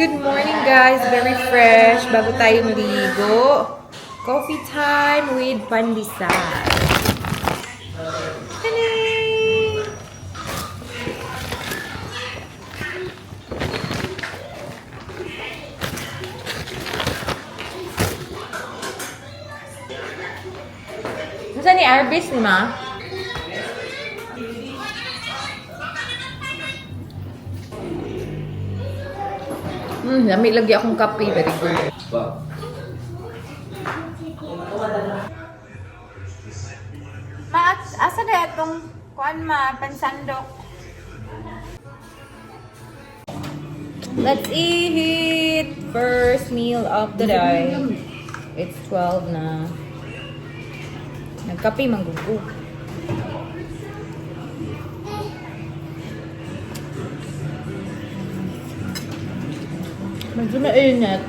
Good morning guys, very fresh. Bago tayo maligo. Coffee time with pandesal. Taday! Saan ni Arbis ni Ma? Lamig lagi akong kape. Very good. Ma, asa na itong kuan ma, pansandok? Let's eat! First meal of the day. It's 12 na. Nagkape, manggugo. Medyo mainit.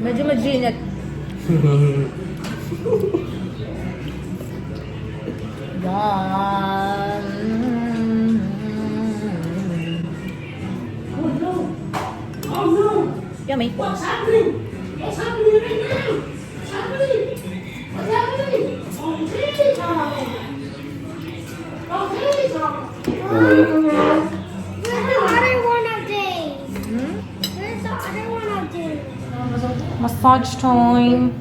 Medyo majinit. Yan. Oh no! Oh no! Yummy. What's happening? What's happening right now? What's happening? What's happening? Okay, Tom. Okay, Tom. Where's the other one of these? Where's the other one of these? Massage time.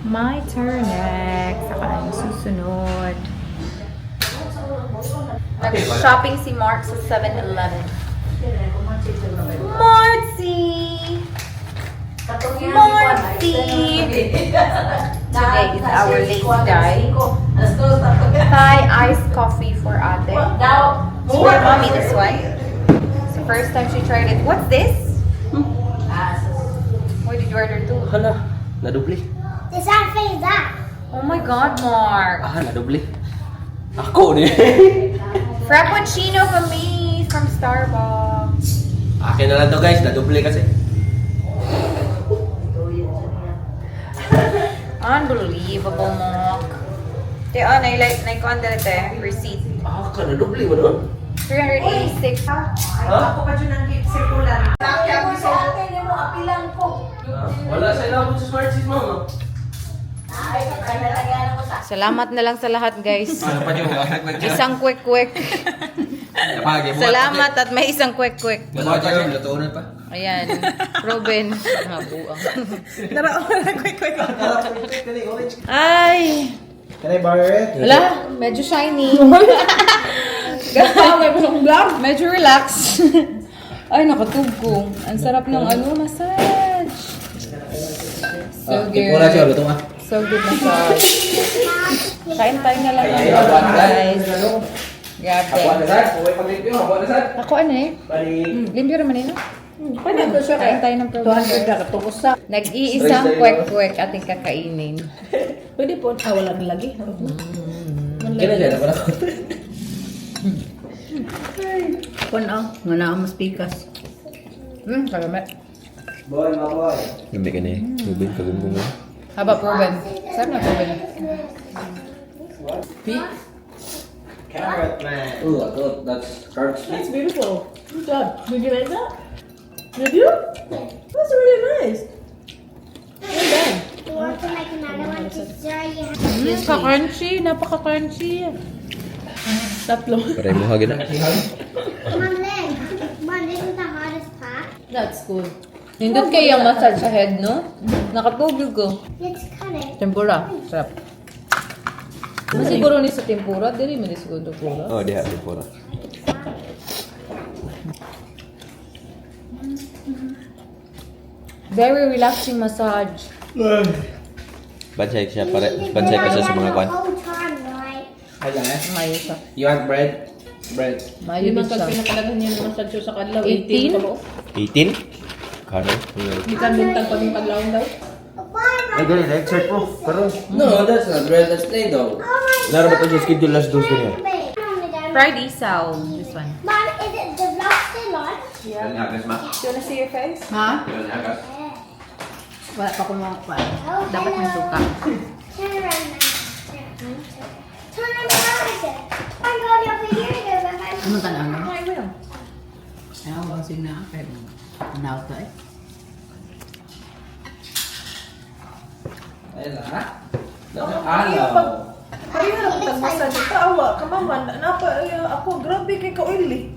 My turn next. Saka ang susunod. Nag-shopping si Mark sa 7-Eleven. Marcy! Marcy! Today is our late day. Thai iced coffee for ate. It's for mommy, this one. It's the first time she tried it. What's this? Where did you order to? Hala, nadubli. Does that face that? Oh my God, Mark. Nadubli. Ako ni. Frappuccino for me from Starbucks. Akin na lang to guys, nadubli kasi. Unbelievable, Mark. Te, oh, naikuan dala te, receipt. Ka nadubli mo no? 386. Ako pa dyan ang circular. Wala sa ilabot sa smart seat mo. Salamat na lang sa lahat, guys. Ano pa yung Isang quick-quick. Salamat at may isang quick-quick. Wala pa yung lutuunan pa. Ayan, Robin. Nabuang. Ay! Can I borrow it? Wala, medyo shiny. Medyo relax. Ay, nakatugkong. Ang sarap ng massage. So good. Wala siya, luto nga. So good massage. Kain tayo na lang guys. Grabe. Ako limpyo naman yun. Kain tayo ng program. 200 ka katungkos sa. Nag-iisang kwek-kwek ating kakainin. Pwede po. Wala na lagi. Kaya siya, wala ko. Kung nga na ang mas pikas. Kagamet. Boy, my boy. Gamit ka na eh. Rubin, kagumong mo. Haba proven. Sarap na proven. Carrot man. Oh, I thought that's carrots. That's beautiful. Good job. Did you like that? Did you? That's really nice. Well done. You want to make another one? Because Ka-crunchy. Napaka-crunchy. Tatlo. Paray mo hagin na. Come on, then. Come on, this is the hardest part. That's cool. Nindot kayo yung massage sa head, no? Nakatugil ko. Let's cut it. Tempura. Sarap. Masiguro ni sa tempura. Dili mo ni siguro tempura. Oh, di hati po na. Very relaxing massage. Bansay siya, bansay ka siya sa mga kwan. The whole time, right? Hi guys. Mayo siya. You want bread? Bread. Mayo Lima din ka siya. pinakalagan niya ng massage sa kadlaw. 18? 18 ka ba? 18? Kano? Di ka buntag pa yung kadlawang daw. Ay, ganun. Exert mo. Pero, No, that's not bread, that's plain though. laro ba ito yung schedule last dose ganyan? Fried isaw. This one. Mom, is it the vlog still on? Yan hagas ma. Do you wanna see your face? Ha? Yan hagas. Wala pa kung mga pa. Oh, Dapat may hello. suka. Turn around now. Turn around. I'm going over here to go back. Ano ka na ano? Ay, well. Ayaw, sing na kay nauta eh. Ayun na. Ayaw pag Kaya na tagmasa dito, awa, kamaman, napa, ako, grabe kay ka-oily.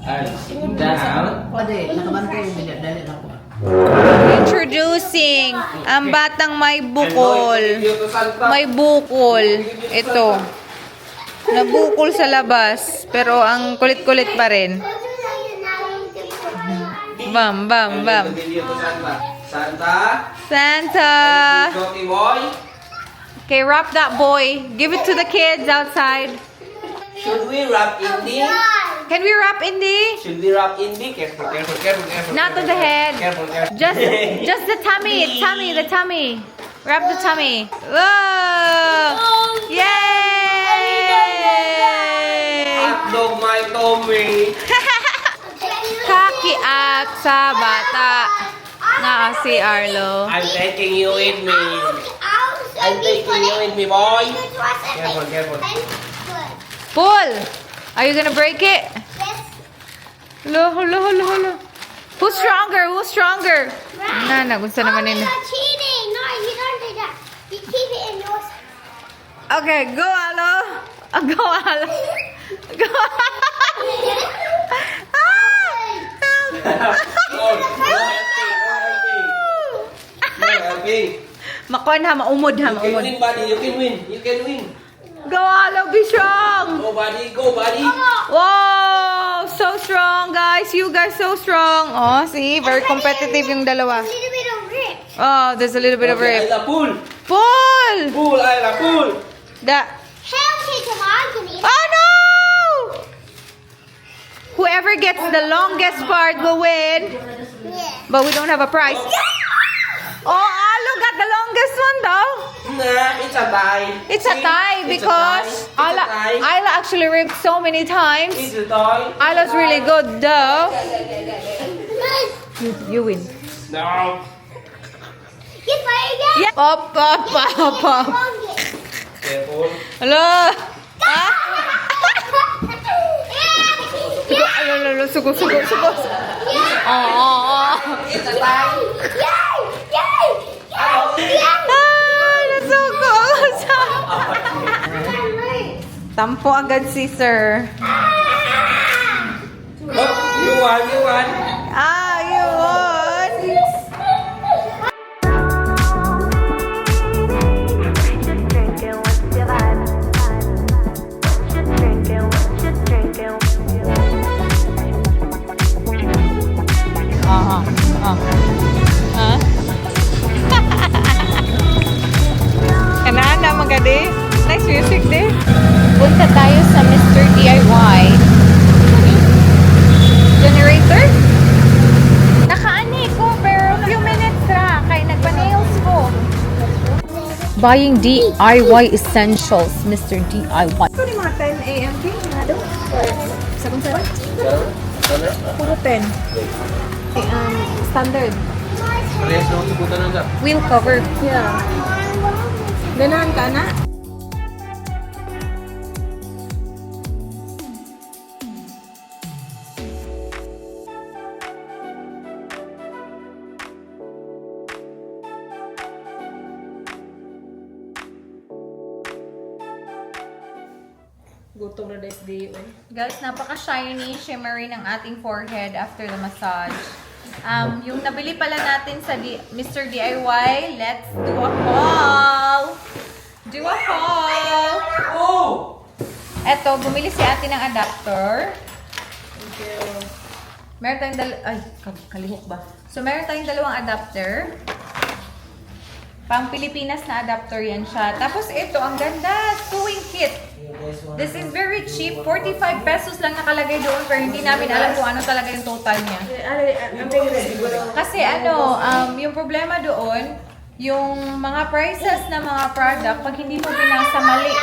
Ay, down. Pwede, nakabantay yung dali na ako. Introducing ang batang may bukol. May bukol. Ito. Nabukol sa labas. Pero ang kulit-kulit pa rin. Bam, bam, bam. Santa. Santa. Jockey boy. Okay, wrap that boy. Give it to the kids outside. Should we wrap Indy? Can we wrap Indy? Should we wrap Indy? Careful, careful, careful, careful. Not to the head. Careful, careful. Just the tummy. Tummy, the tummy. Wrap the tummy. Whoa! Yay! Hotdog my tummy. Kakiak sa bata na si Arlo. I'm taking you with me. I'm taking you with me, boy. Careful, careful. Pull! Are you gonna break it? Hello, hello, hello, hello. Who's stronger? Who's stronger? Nana, gusto naman nila. You're cheating. No, you don't do that. You keep it in yours. Okay, go, Alo. Go, Alo. Go. No helping. Makuan ha, maumod ha, You can maumod. win, buddy. You can win. You can win. Go, Alo, be strong. Go, buddy. Go, buddy. Wow, so strong, guys. You guys so strong. Oh, see, very competitive yung dalawa. A little bit of rip. Oh, there's a little bit of Okay, rip. Ayla, pull. Pull. Pull, Ayla, pull. That. Hell, she's a monkey. Oh no! Whoever gets the longest part will win. Yeah. But we don't have a prize. Oh, Alo got the longest one though. Nah, it's a tie. It's a See? tie It's because a tie. It's a tie. Ayla actually ripped so many times. It's a tie. Ayla's really good though. You win. No. You play again? Yeah. Up, up, up, up. Careful. Hello. Ah? Hello, sugo, sugo, sugo. Oh. It's a tie. Yay! Yay! Ah, nasugo. Tampo agad si sir. Oh, you won, you won. Ah, yun. Kanana magadi. Nice music din. Punta tayo sa Mr. DIY. Generator? Nakaani ko pero few minutes ra kay nagpa-nails ko. Buying DIY essentials, Mr. DIY. Ito ni mga 10 a.m. din nga daw. Sa kung saan? Puro 10. Standard. Parehas na subutan na dyan. Wheel cover. Yeah. Ganahan ka na? Gutom na day on. Guys, napaka-shiny, shimmery ng ating forehead after the massage. Yung nabili pala natin sa Mr. DIY, let's do a haul! Do a haul! Oh! Eto, bumili si ate ng adapter. Meron tayong ay, kalihok ba? So, meron tayong dalawang adapter. Pang Pilipinas na adapter yan siya. Tapos ito, ang ganda, sewing kit. This is very cheap. 45 pesos lang nakalagay doon pero hindi namin alam kung ano talaga yung total niya. Kasi yung problema doon, yung mga prices na mga product, pag hindi mo binasa mali.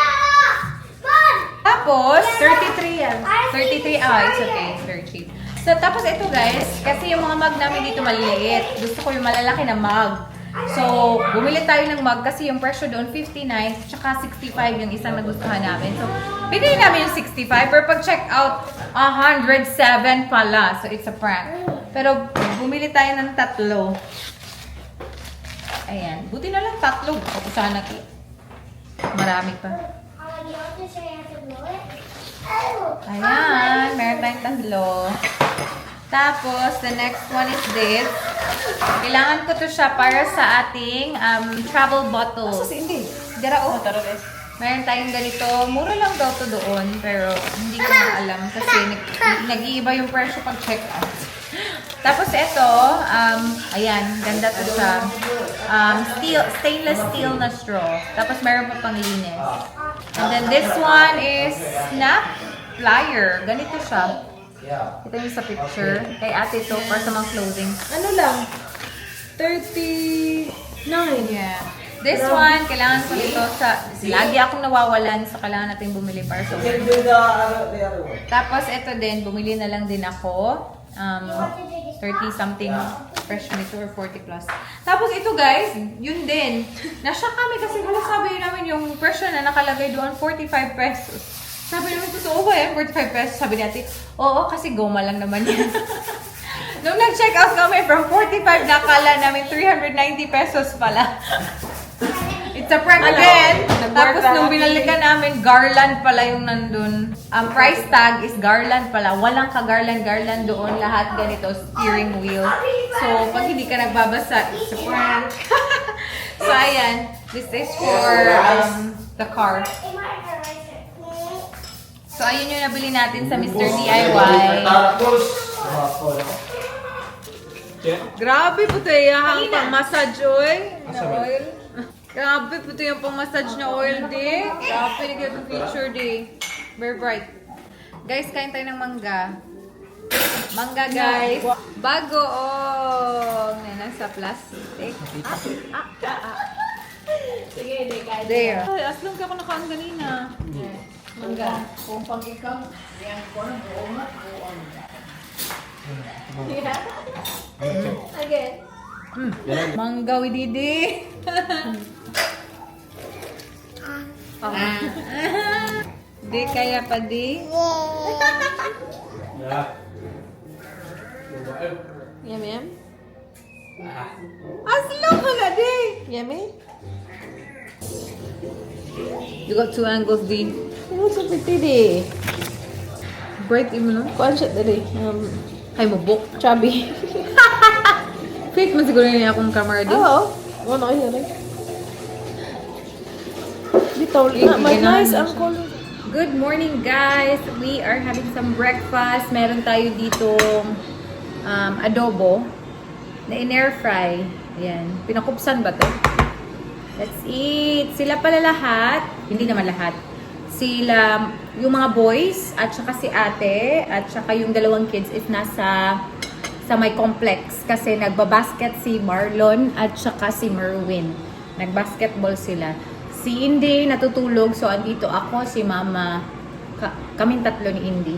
Tapos, 33 yan. 33, it's okay. It's very cheap. So, tapos ito guys, kasi yung mga mug namin dito maliliit. Gusto ko yung malalaki na mug. So, bumili tayo ng mug kasi yung presyo doon 59, tsaka 65 yung isang nagustuhan namin. So, binili namin yung 65, pero pag check out, 107 pala. So, it's a prank. Pero, bumili tayo ng 3. Ayan. Buti na lang 3. O, sana marami pa. You want to show you how to blow it? Ayan, meron tayong 3. Tapos, the next one is this. Kailangan ko to siya para sa ating travel bottle. Hindi. Dara, oh. Meron tayong ganito. Mura lang daw to doon, pero hindi ko na alam kasi nag-iiba yung presyo pag check out. Tapos ito, ayan, ganda to siya. Stainless steel na straw. Tapos meron pa pang linis. And then this one is snap plier. Ganito siya. Ito yung sa picture. Kay ate to para sa mga clothing. Ano lang? 39. Yeah. This one, kailangan ko nito sa... Lagi akong nawawalan sa kailangan natin bumili para sa work. Tapos ito din, bumili na lang din ako. 30 something fresh nito or 40 plus. Tapos ito guys, yun din. Nashock kami kasi halos sabi namin yung presyo na nakalagay doon, 45 pesos. Sabi namin, totoo ba yan? 45 pesos. Sabi natin, oo, kasi goma lang naman yan. Nung nag-check out kami from 45, nakala namin 390 pesos pala. It's a prank again. Tapos nung binalikan namin, garland pala yung nandun. Ang price tag is garland pala. Walang ka-garland doon. Lahat ganito, steering wheel. So, pag hindi ka nagbabasa, it's a prank. So, ayan. This is for the car. So, ayun yung nabili natin sa Mr. DIY. Grabe po tayo yung pang-massage oil. Grabe po tayo yung pang-massage na oil, di. Grabe, nag yung feature, di. Very bright. Guys, kain tayo ng mangga. Mangga, guys. Bago, oh. Nasa plastic. Sige, hindi kahit. There. Ay, aslong ka ako nakaan kanina. Mangga. Kung pag ikaw, yan ko na buong na. Again. Mangga with Didi. Di kaya pa di. Yum, yum. Aslong ka na di. Yummy? You got 2 angles, di. Ano sa pretty di? Bright mo no? Kuan siya dali. Ay mo book. Chubby. Fake man siguro niya akong camera di. Oo. Ano kayo rin? Dito, mas nice ang color. Good morning, guys. We are having some breakfast. Meron tayo dito adobo na in-air fry. Ayan. Pinakupsan ba to? Let's eat. Sila pala lahat. Hindi naman lahat. Sila, yung mga boys, at saka si ate, at saka yung 2 kids is nasa sa may complex. Kasi nagbabasket si Marlon at saka si Merwin. Nagbasketball sila. Si Indy natutulog, so andito ako, si Mama, kaming 3 ni Indy.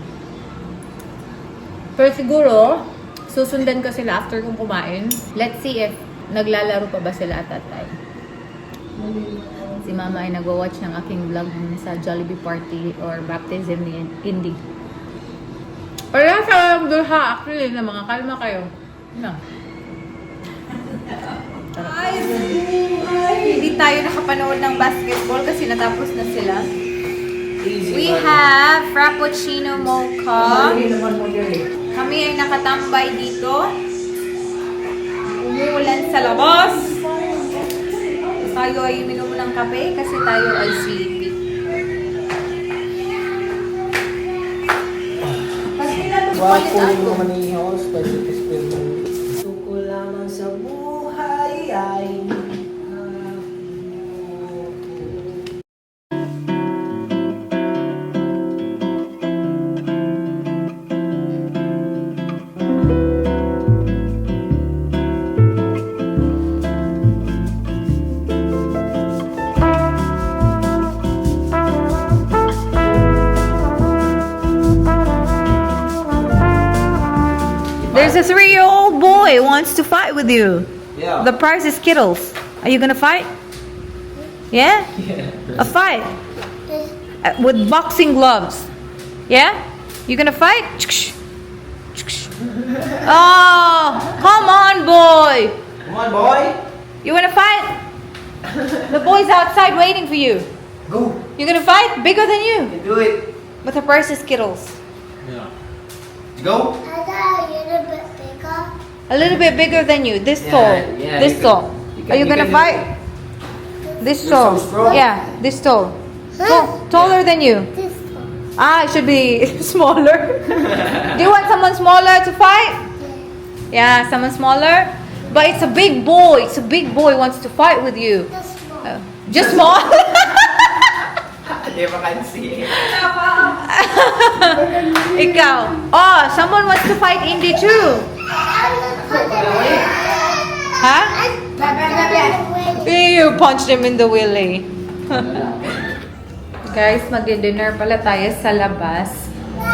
Pero siguro, susundan ko sila after kong kumain. Let's see if naglalaro pa ba sila at that time. Si Mama ay nag-watch ng aking vlog sa Jollibee party or baptism ni Indy. Pero sa duha, actually, na mga kalma kayo. No. Hindi tayo nakapanood ng basketball kasi natapos na sila. We have Frappuccino Mocha. Kami ay nakatambay dito. Umuulan sa labas. Tayo ay minom ng kape kasi tayo ay sleepy. Kasi Wapo yung manihos, pwede ka-spill mo. Suko lamang sa buhay ay There's a 3-year-old boy who wants to fight with you. Yeah. The prize is Skittles. Are you gonna fight? Yeah? A fight. With boxing gloves. Yeah? You gonna fight? Oh, come on, boy. Come on, boy. You wanna fight? The boy's outside waiting for you. Go. You gonna fight? Bigger than you. You do it. But the prize is Skittles. Yeah. Go. A little bit bigger than you. This Yeah, tall. yeah, This you can- tall. you can- Are you you gonna can- fight? This You're tall. so strong. Yeah, this tall. Taller than you. Ah, it should be smaller. Do you want someone smaller to fight? Yeah, someone smaller. But it's a big boy. It's a big boy wants to fight with you. Just small. Di ba kansi? Ikaw. Oh, someone wants to fight Indy too. Huh? You punched him in the willy. Guys, mag-dinner pala tayo sa labas.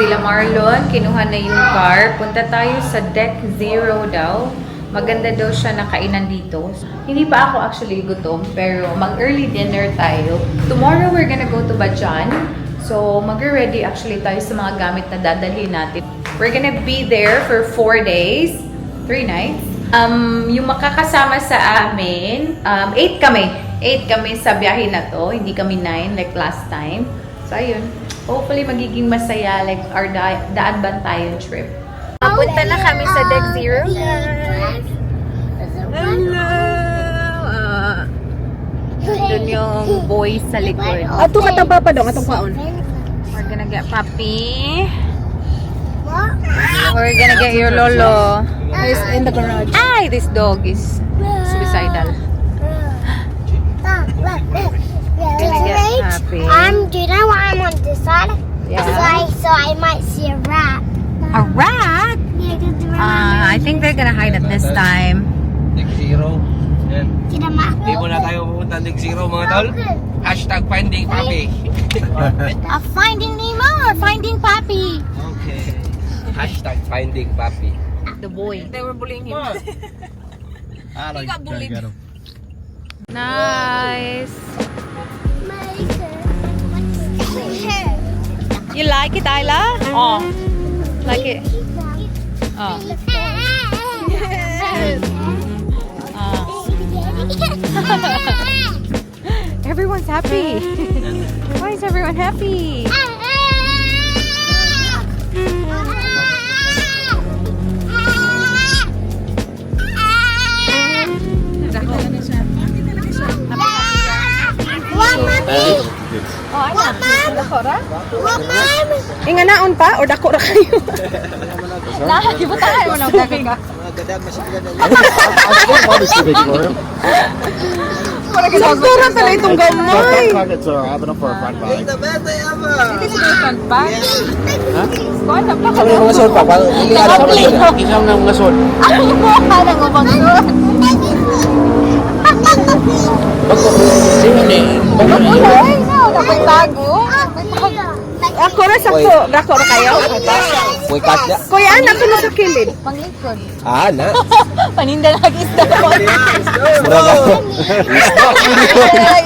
Sila Marlon, kinuha na yung car. Punta tayo sa Deck Zero daw. Maganda daw siya na kainan dito. Hindi pa ako actually gutom, pero mag-early dinner tayo. Tomorrow, we're gonna go to Bajan. So, mag-ready actually tayo sa mga gamit na dadalhin natin. We're gonna be there for 4 days, 3 nights. Yung makakasama sa amin, 8 kami. 8 kami sa biyahe na to. Hindi kami 9 like last time. So, ayun. Hopefully, magiging masaya like our daan bantayan trip. Punta na kami sa Deck Zero. Hello! Doon yung boys sa likod. Ato katang papa dong, atong paon. We're gonna get Papi. We're gonna get your Lolo. It's in the garage. Ay, this dog is suicidal. Gonna get Papi. Do you know why I'm on this side? Yeah. So I might see a rat. A rat? Yeah, because the I think they're gonna hide it this time. Deck Zero. Yan. Get a map. Di mo na tayo pupunta Deck Zero mga tol. Hashtag finding papi. Finding Nemo or finding Papi? Okay. Hashtag finding papi. The boy. They were bullying him. He got bullied. Nice. You like it, Ayla? Oh. Like it? Oh. Everyone's happy. Why is everyone happy? Inga naon pa or dako ra kayo? Nah, ibutahan mo na ka. Saktura pala itong gamay. The best ever. This is front bag. Kuha na pa ka. Ano yung mga sod pa? Isang ng mga sod. Ano mo ka nang ubang doon? Sino ni? Ay, no, dapat bago. Ako ra sakto, dako ra kayo. Uy, kasya. Kuya anak ko na sa kilid. Panglikod. Ah, na. Paninda lagi isda ko.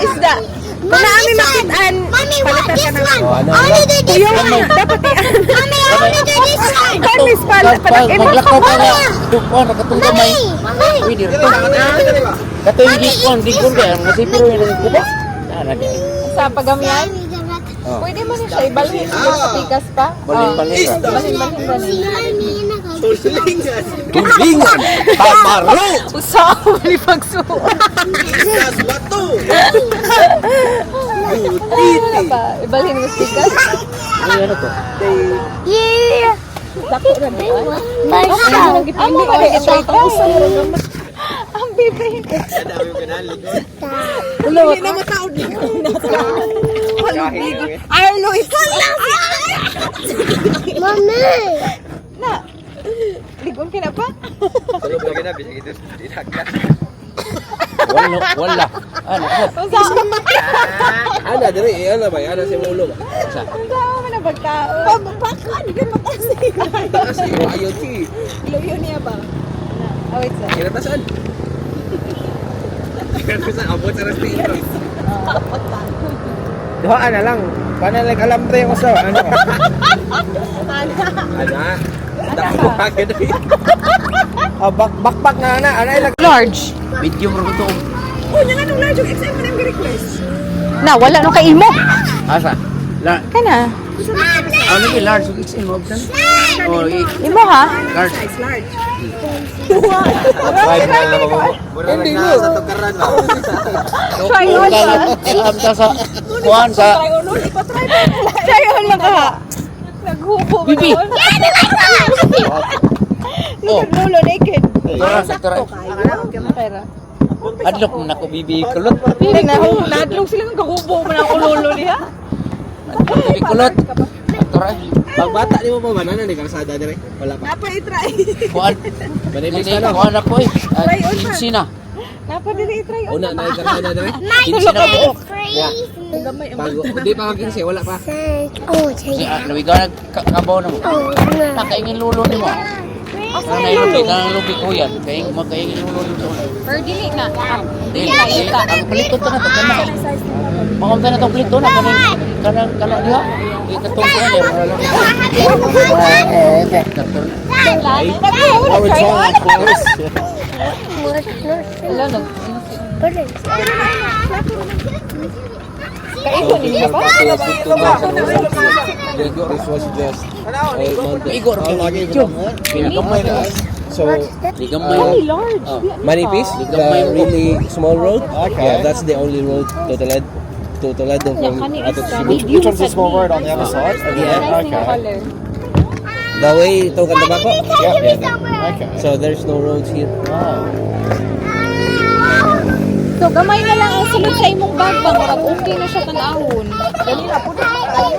Isda. Kung naami makitaan, Mommy, what palitan this ka na. one? Oh, ano? I want to do this Kuya, one. dapat i-ano. Mommy, I want to do this one. Panis pala, palagay mo Maglakaw ka ka ba? na. Tukwan, nakatong kamay. Mommy. Uy, di rin. Kato yung gikon, gikon kaya. Masipiro yun ang kuba. Sa pagamihan, Oh. pwede mo na siya ibalhin sa pikas pa. Balhin-balhin ra. Balhin. Tulingan! Pamaro! Usaw, mali pagsuot. Isas bato! Ano ba? Ibalhin mo sa pikas? Ano to? Yeah. Dako na ba? Ang mga ito. Ang bibi. Hindi na mataod ni ko. Arlo, ito Mommy. Na. Ligon ka na pa? Wala. Ano? Usaw. Ana, diri. Ana ba? Ana si Mulo ba? Usaw mo na bagkao. Baka, hindi ka matasi. Kasi ayaw ti. Luyo niya ba? Oh, wait, sir. Kinatasan. Abot sa restaurant. Doon na lang. Paano like alambre ko sa ano? Ana. Dako agad. Bakbak na ana. Ana like Large. medium ro to. Oh, yan anong large yung XL mo nang request. Na, wala nung kay imo. Asa? La. Kana. Ano ni large yung XL mo tan? Oh, Imo ha? large. Size large. Hindi mo sa tukaran na. Try on ha. Amta sa kuan sa Try on, ipatry mo. Try on lang ka. Naghubo ba Bibi. doon? Nagnulo naked. sakto kayo. Pera. Adlok mo nako bibi kulot. Bibi na, nadlog sila ng kahubo mo na kulolo niya. Bibi kulot. Tara. Pagbata ni mo ba banana ni kalsada dire? Wala pa. Napa i-try. Kuan. Manibis na kuan ako eh. Try on pa. Sina. Napa dili i-try. Una na kalsada dire. My na buok. Gamay ang Bago. Hindi pa kaginsi wala pa. Oh, take Si nawigaw nagkabaw na mo. Oh, no. Nakaingin lulo ni mo. Nanay lubi, nanay lubi ko yan. Makaingin lulo nito. Or dili na. Ang paliton to na to. Makamta na itong paliton na. Kanang diha. Ikatong ko na. Hello, no. Put it. Kaiko ninyo ba? This was just Igor Ligamay na. So Very large. Manipis, the really small road. Yeah, that's the only road Totolad from Ato to Cebu. Which one's the small word on the other side? Yeah. Okay. The way to Candabako? Yeah, that. Okay. So there's no roads here. So, gamay na lang ang sulod sa imong bag ba? Murag okay na siya tanahon.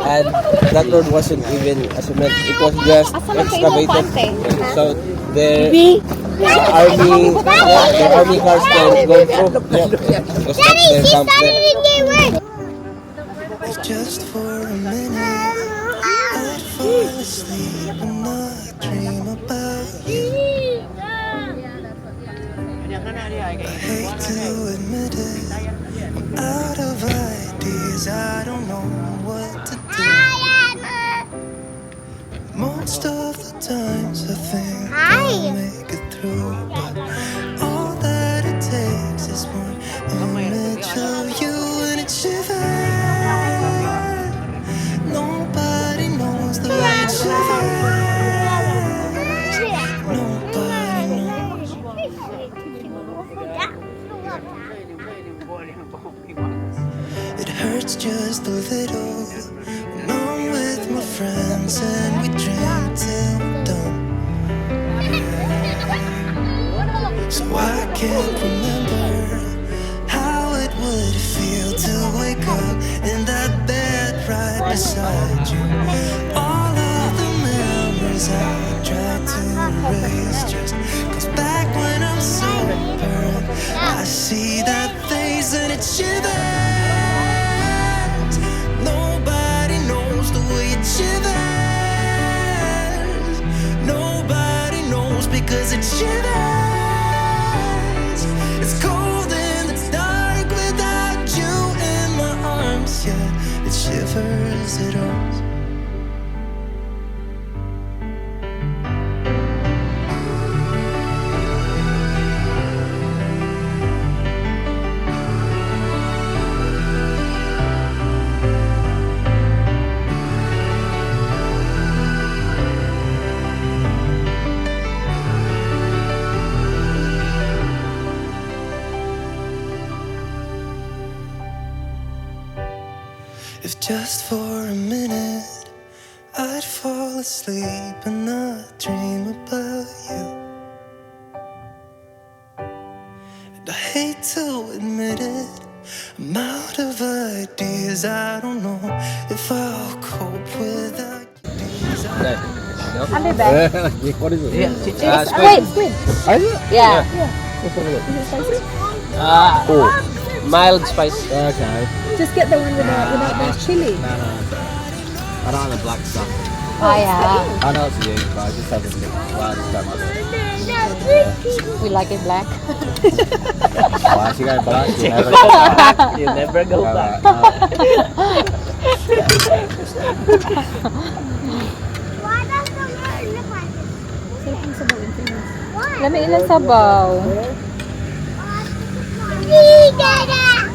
And that road wasn't even a cement. It was just Asa man sa imong excavated. pante? So the army cars can go through. Because that's their camp there. Just for a minute, I'd fall asleep and not dream about you. I hate to admit it, I'm out of ideas, I don't know what to do. Most of the times I think I'll make it through, but all that it takes is one image of you and it shivers. Nobody knows the way it shivers. Nobody knows. It hurts just a little when I'm with my friends and we drink till we're done. So I can't remember how it would feel to wake up in that bed right beside you. All of the memories I try to erase just comes back when I'm sober. I see that face and it shivers. Nobody knows the way it shivers. Nobody knows because it shivers. It's cold and it's dark without you in my arms. Yeah, it shivers, it hurts. If just for a minute I'd fall asleep and not dream about you. And I hate to admit it, I'm out of ideas. I don't know if I'll cope without you. What is it? Squid. Are you? Yeah. Mild spice. Okay. Just get the one without the chili. I don't have the black stuff. Oh, yeah. I know it's you, but I just haven't. Well, I just don't like it. We like it black. Once you go black, you never You never go back. Why does the word look like this? Why? Lami ilang sabaw. Dada!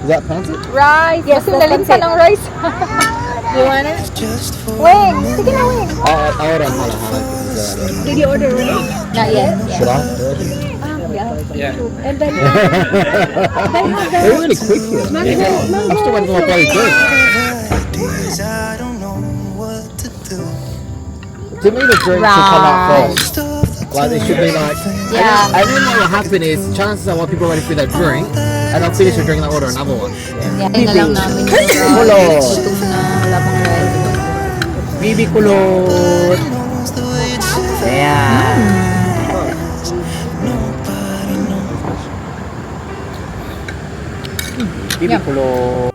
Is that fancy? Rice. Yes, dalhin pa ng rice. You want it? Just for Wing. Sige na, Wing. I order a halal. Did you order already? Not yet. Should I? And then They're really quick here. I'm still waiting for my bloody drink. ideas, I don't know what to do. To me, the drink should come out first. Most of the Like, it should be like... Yeah. And then what will happen is, chances are while people are waiting for their drink, and they'll finish their drink and they'll order another one. Yeah, yun na lang namin yung Kulot. gutom na wala pang rice. Bibi kulot. knows the way it should. Ayan. Nobody knows. Bibi kulot.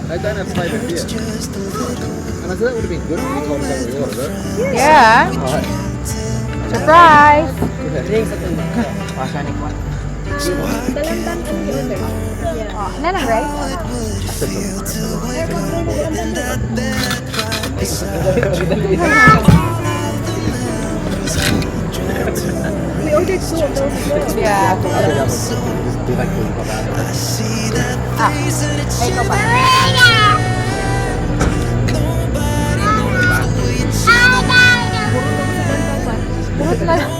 They don't have flavoured beer. Just a little And I said that would have been good if you told us that we ordered it. Yeah. Alright. Surprise! Pasa ni Kwan. so I Ano lang rice? would feel to wake up in that bed right beside you. we ordered 2 of those. Yeah. Just do like the about I see that face and it should Purot na lang.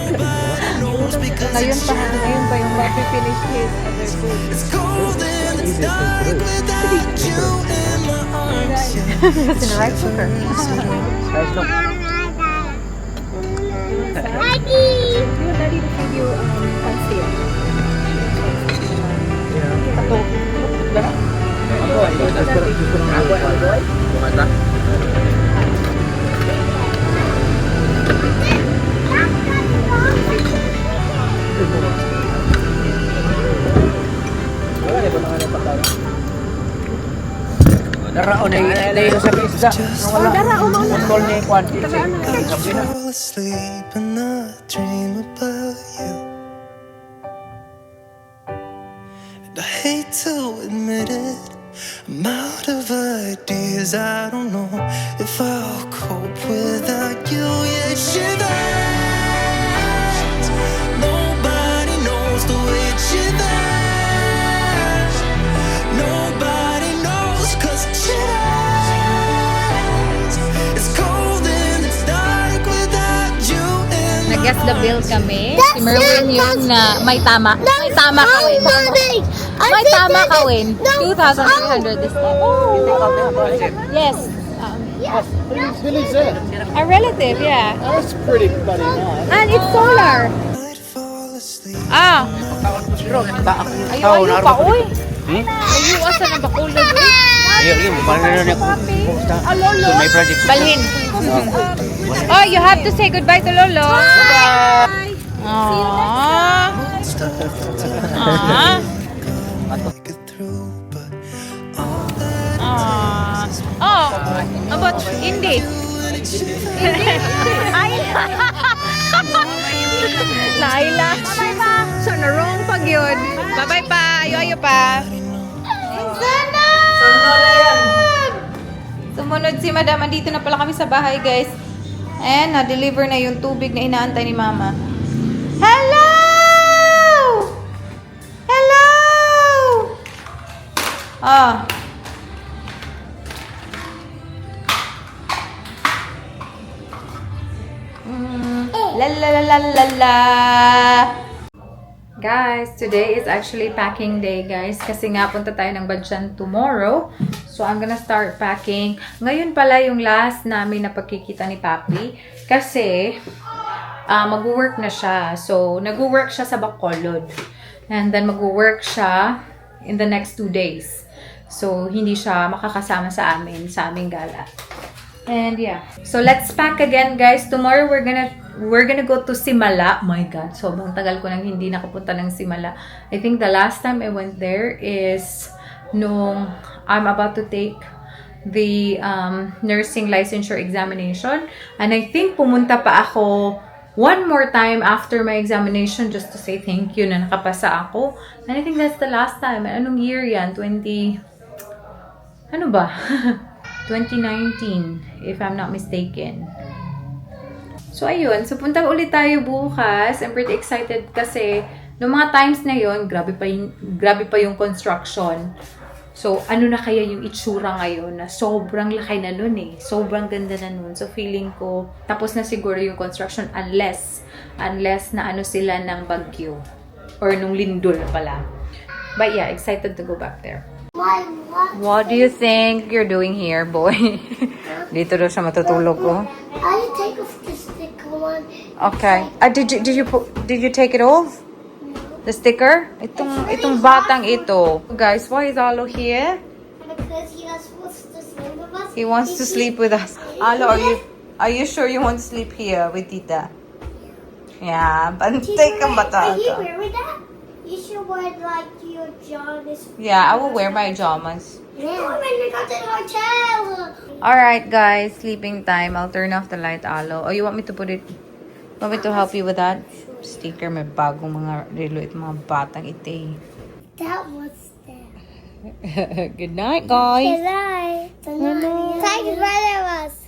Ngayon pa yung mapi-finish his other food. It's cold and it's dark without you in my arms. Kasi na rice cooker. Guys, look. You ready to feed you pancit? Darao na yung sa isda. Kontrol ni Kwan. Fall asleep and I dream about you. And I hate to admit it, I'm out of ideas. I don't know if I'll cope without you. Yeah, shivers. Nobody knows the way it shivers. Nobody knows 'cause it shivers. It's cold and it's dark without you in my Nag-guess the bill kami. Si Merwin yung na may tama. May tama ka, Win. May tama ka, Win. 2,300 this time. Yes. Who lives there? A relative, yeah. That's pretty bloody nice. And it's solar. I'd fall asleep. Ah. Ayaw pa, uy. Ayaw, asa na ba kulog, eh? Ayun, parang na Lolo. may project. Balhin. Oh, you have to say goodbye to Lolo. Bye. Aww. Aww. Make it through, but Aww. Oh, about Indy. Laila. Bye-bye pa. So, na-wrong pag yun. Bye-bye pa. Ayo-ayo pa. Sumunod si Madam. Andito na pala kami sa bahay, guys. And, na-deliver na yung tubig na inaantay ni Mama. Hello! Hello! Ah. La la la la la la. Guys, today is actually packing day, guys. Kasi nga, punta tayo ng Badjan tomorrow. So, I'm gonna start packing. Ngayon pala yung last namin na pagkikita ni Papi. Kasi, mag-work na siya. So, nag-work siya sa Bacolod. And then, mag-work siya in the next 2 days. So, hindi siya makakasama sa amin, sa aming gala. And yeah. So, let's pack again, guys. Tomorrow, we're gonna go to Simala. My God, sobrang tagal ko nang hindi nakapunta ng Simala. I think the last time I went there is nung I'm about to take the nursing licensure examination. And I think pumunta pa ako one more time after my examination just to say thank you na nakapasa ako. And I think that's the last time. Anong year yan? 2019, if I'm not mistaken. So, ayun. So, punta ulit tayo bukas. I'm pretty excited kasi noong mga times na yon, grabe pa yung construction. So, ano na kaya yung itsura ngayon na sobrang laki na nun eh. Sobrang ganda na nun. So, feeling ko, tapos na siguro yung construction unless na ano sila ng bagyo. Or nung lindol pala. But yeah, excited to go back there. What do you think you're doing here, boy? Dito daw siya matutulog ko. I take off the sticker one. Okay. Did you take it off? The sticker? Itong batang ito. Guys, why is Alo here? Because he was supposed to sleep with us. He wants to sleep with us. Alo, are you sure you want to sleep here with Tita? Yeah, bantay kang bata Are you ka. wearing that? You should wear like your pajamas. Yeah, I will wear my pajamas. Yeah. Oh, when we got to the hotel. Alright, guys, sleeping time. I'll turn off the light, Alo. Oh, you want me to put it? Want me to help you with that? Sticker, may bagong mga relo at mga batang ite. That was there. Good night, guys. Good night. Take rid of us.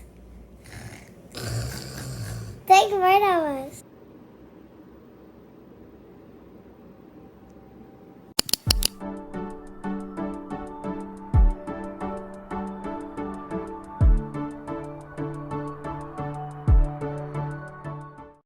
Take rid of us.